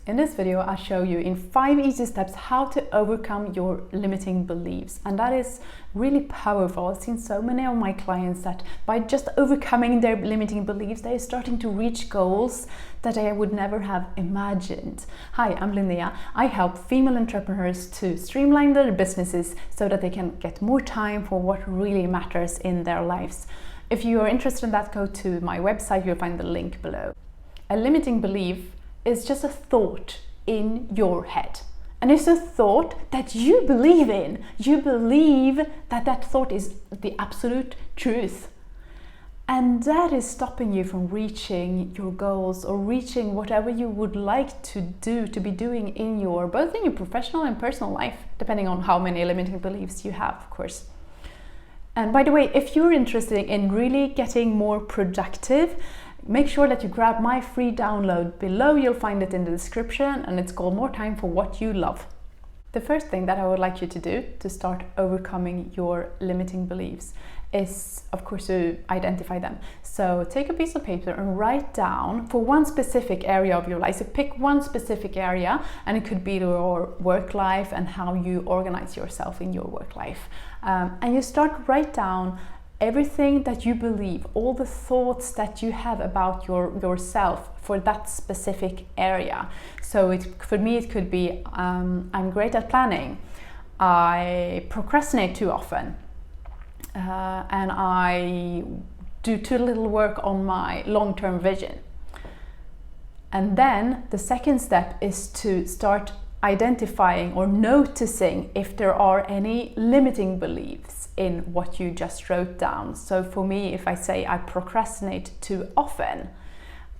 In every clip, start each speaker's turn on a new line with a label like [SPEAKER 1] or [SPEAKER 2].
[SPEAKER 1] In this video, I'll show you in 5 easy steps how to overcome your limiting beliefs. And that is really powerful. I've seen so many of my clients that by just overcoming their limiting beliefs, they're starting to reach goals that I would never have imagined. Hi, I'm Linnea. I help female entrepreneurs to streamline their businesses so that they can get more time for what really matters in their lives. If you are interested in that, go to my website. You'll find the link below. A limiting belief is just a thought in your head. And it's a thought that you believe in. You believe that that thought is the absolute truth. And that is stopping you from reaching your goals or reaching whatever you would like to do, to be doing in your, both in your professional and personal life, depending on how many limiting beliefs you have, of course. And by the way, if you're interested in really getting more productive, make sure that you grab my free download below. You'll find it in the description, and it's called More Time for What You Love. The first thing that I would like you to do to start overcoming your limiting beliefs is, of course, to identify them. So take a piece of paper and write down for one specific area of your life. So pick one specific area, and it could be your work life and how you organize yourself in your work life. And you start to write down everything that you believe, all the thoughts that you have about yourself for that specific area. So for me, it could be, I'm great at planning, I procrastinate too often, and I do too little work on my long-term vision. And then the second step is to start identifying or noticing if there are any limiting beliefs in what you just wrote down. So for me, if I say I procrastinate too often,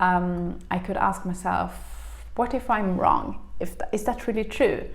[SPEAKER 1] I could ask myself, what if I'm wrong? Is that really true?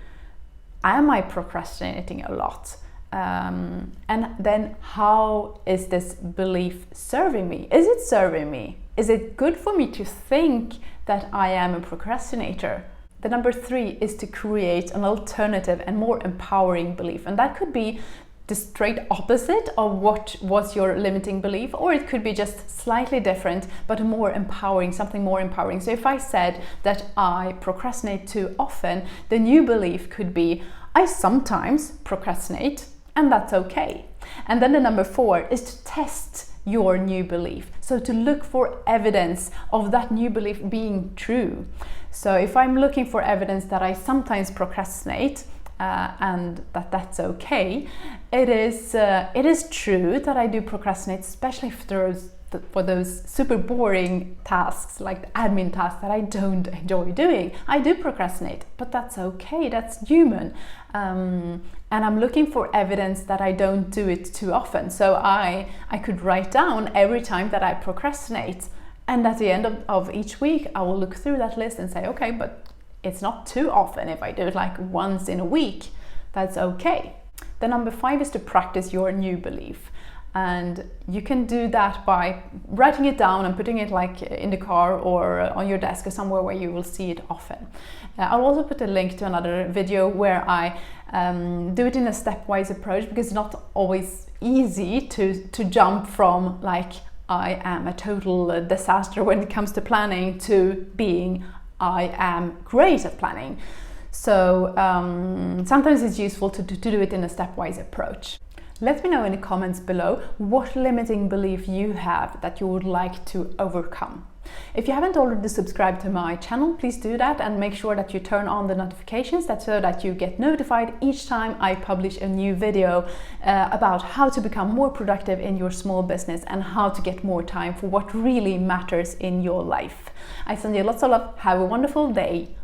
[SPEAKER 1] Am I procrastinating a lot? And then how is this belief serving me? Is it serving me? Is it good for me to think that I am a procrastinator? The number 3 is to create an alternative and more empowering belief. And that could be the straight opposite of what was your limiting belief, or it could be just slightly different, but more empowering, something more empowering. So if I said that I procrastinate too often, the new belief could be, I sometimes procrastinate, and that's okay. And then the number 4 is to test your new belief. So to look for evidence of that new belief being true. So if I'm looking for evidence that I sometimes procrastinate and that's okay, it is true that I do procrastinate, especially for those super boring tasks like the admin tasks that I don't enjoy doing. I do procrastinate, but that's okay, that's human. And I'm looking for evidence that I don't do it too often. So I could write down every time that I procrastinate. And at the end of each week, I will look through that list and say, okay, but it's not too often. If I do it like once in a week, that's okay. The number 5 is to practice your new belief. And you can do that by writing it down and putting it like in the car or on your desk or somewhere where you will see it often. I'll also put a link to another video where I do it in a stepwise approach, because it's not always easy to jump from like I am a total disaster when it comes to planning to being I am great at planning. So sometimes it's useful to do it in a stepwise approach. Let me know in the comments below what limiting belief you have that you would like to overcome. If you haven't already subscribed to my channel, please do that and make sure that you turn on the notifications so that you get notified each time I publish a new video about how to become more productive in your small business and how to get more time for what really matters in your life. I send you lots of love. Have a wonderful day.